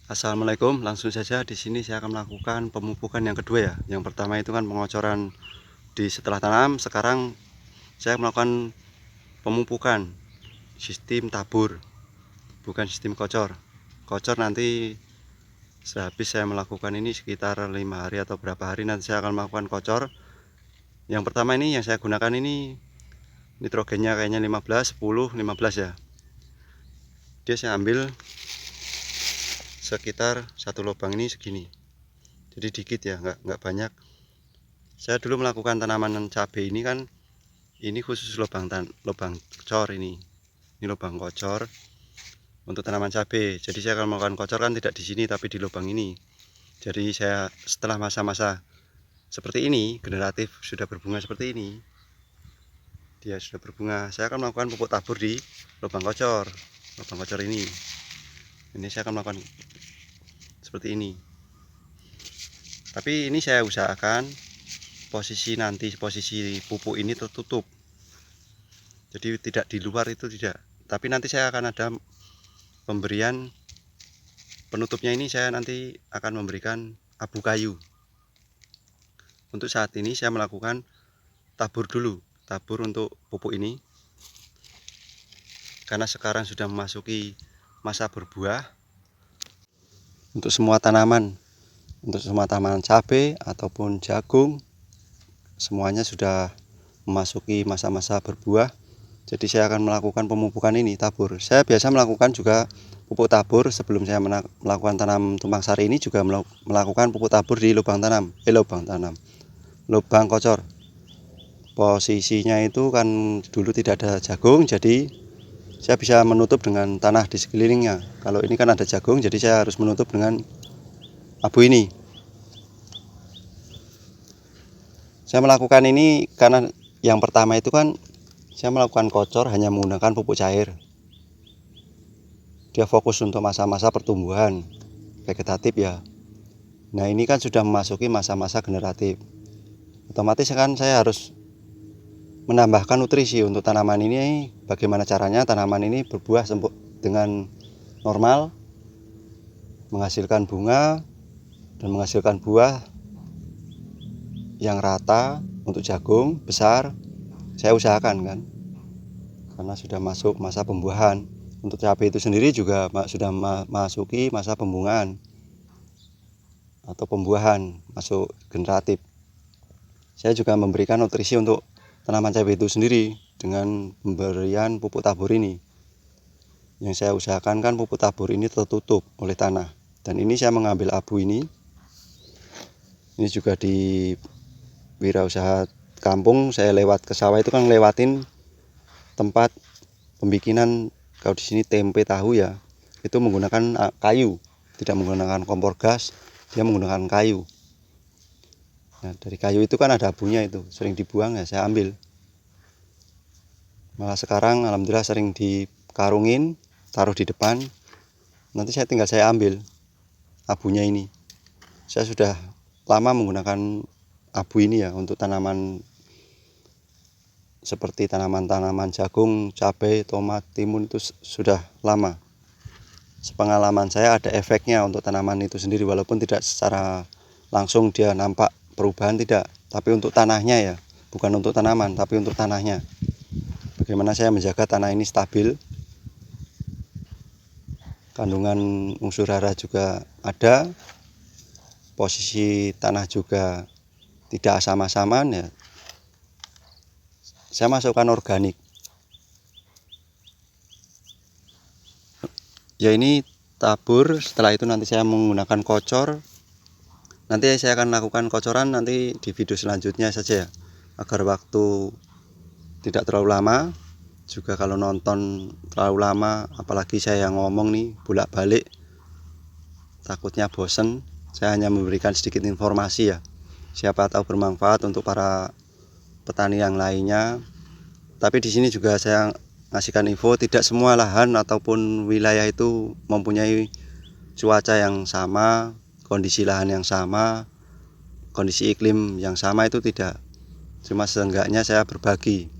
Assalamualaikum, langsung saja di sini saya akan melakukan pemupukan yang kedua ya. Yang pertama itu kan pengocoran di setelah tanam, sekarang saya melakukan pemupukan sistem tabur, bukan sistem kocor. Kocor nanti sehabis saya melakukan ini sekitar 5 hari atau berapa hari nanti saya akan melakukan kocor. Yang pertama ini yang saya gunakan ini nitrogennya kayaknya 15, 10, 15 ya. Dia saya ambil sekitar satu lubang ini segini, jadi dikit ya, nggak banyak. Saya dulu melakukan tanaman cabai ini kan, ini khusus lubang kocor ini lubang kocor untuk tanaman cabai. Jadi saya akan melakukan kocor kan tidak di sini tapi di lubang ini. Jadi saya setelah masa-masa seperti ini, generatif sudah berbunga seperti ini, dia sudah berbunga, saya akan melakukan pupuk tabur di lubang kocor ini. Ini saya akan melakukan seperti ini. Tapi ini saya usahakan posisi pupuk ini tertutup, jadi tidak di luar itu, tidak. Tapi nanti saya akan ada pemberian penutupnya, ini saya nanti akan memberikan abu kayu. Untuk saat ini saya melakukan tabur dulu, tabur untuk pupuk ini, karena sekarang sudah memasuki masa berbuah. Untuk semua tanaman cabai ataupun jagung, semuanya sudah memasuki masa-masa berbuah. Jadi saya akan melakukan pemupukan ini, tabur. Saya biasa melakukan juga pupuk tabur sebelum saya melakukan tanam tumpang sari ini, juga melakukan pupuk tabur di lubang kocor. Posisinya itu kan dulu tidak ada jagung, jadi saya bisa menutup dengan tanah di sekelilingnya. Kalau ini kan ada jagung, jadi saya harus menutup dengan abu ini. Saya melakukan ini karena yang pertama itu kan saya melakukan kocor hanya menggunakan pupuk cair. Dia fokus untuk masa-masa pertumbuhan vegetatif ya. Nah ini kan sudah memasuki masa-masa generatif. Otomatis kan saya harus menambahkan nutrisi untuk tanaman ini. Bagaimana caranya tanaman ini berbuah dengan normal, menghasilkan bunga dan menghasilkan buah yang rata. Untuk jagung besar saya usahakan kan, karena sudah masuk masa pembuahan. Untuk cabai itu sendiri juga sudah masuki masa pembungaan atau pembuahan, masuk generatif. Saya juga memberikan nutrisi untuk tanaman cabai itu sendiri dengan pemberian pupuk tabur ini. Yang saya usahakan kan pupuk tabur ini tertutup oleh tanah. Dan ini saya mengambil abu ini. Ini juga di wirausaha kampung, saya lewat ke sawah itu kan lewatin tempat pembikinan, kalau di sini tempe tahu ya, itu menggunakan kayu, tidak menggunakan kompor gas, dia menggunakan kayu. Nah, dari kayu itu kan ada abunya, itu sering dibuang ya, saya ambil. Malah sekarang alhamdulillah sering dikarungin, taruh di depan, nanti tinggal saya ambil abunya ini. Saya sudah lama menggunakan abu ini ya untuk tanaman seperti tanaman jagung, cabai, tomat, timun, itu sudah lama. Sepengalaman saya ada efeknya untuk tanaman itu sendiri, walaupun tidak secara langsung dia nampak perubahan, tidak, tapi untuk tanahnya ya, bukan untuk tanaman tapi untuk tanahnya. Bagaimana saya menjaga tanah ini stabil, kandungan unsur hara juga ada, posisi tanah juga tidak asam-asaman ya. Saya masukkan organik. Ya ini tabur, setelah itu nanti saya menggunakan kocor. Nanti saya akan lakukan kocoran nanti di video selanjutnya saja ya, agar waktu tidak terlalu lama. Juga kalau nonton terlalu lama, apalagi saya yang ngomong nih bolak-balik, takutnya bosen. Saya hanya memberikan sedikit informasi ya, siapa tahu bermanfaat untuk para petani yang lainnya. Tapi di sini juga saya ngasihkan info, tidak semua lahan ataupun wilayah itu mempunyai cuaca yang sama, kondisi lahan yang sama, kondisi iklim yang sama, itu tidak. Cuma seenggaknya saya berbagi.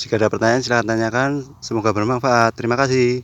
Jika ada pertanyaan silahkan tanyakan, semoga bermanfaat. Terima kasih.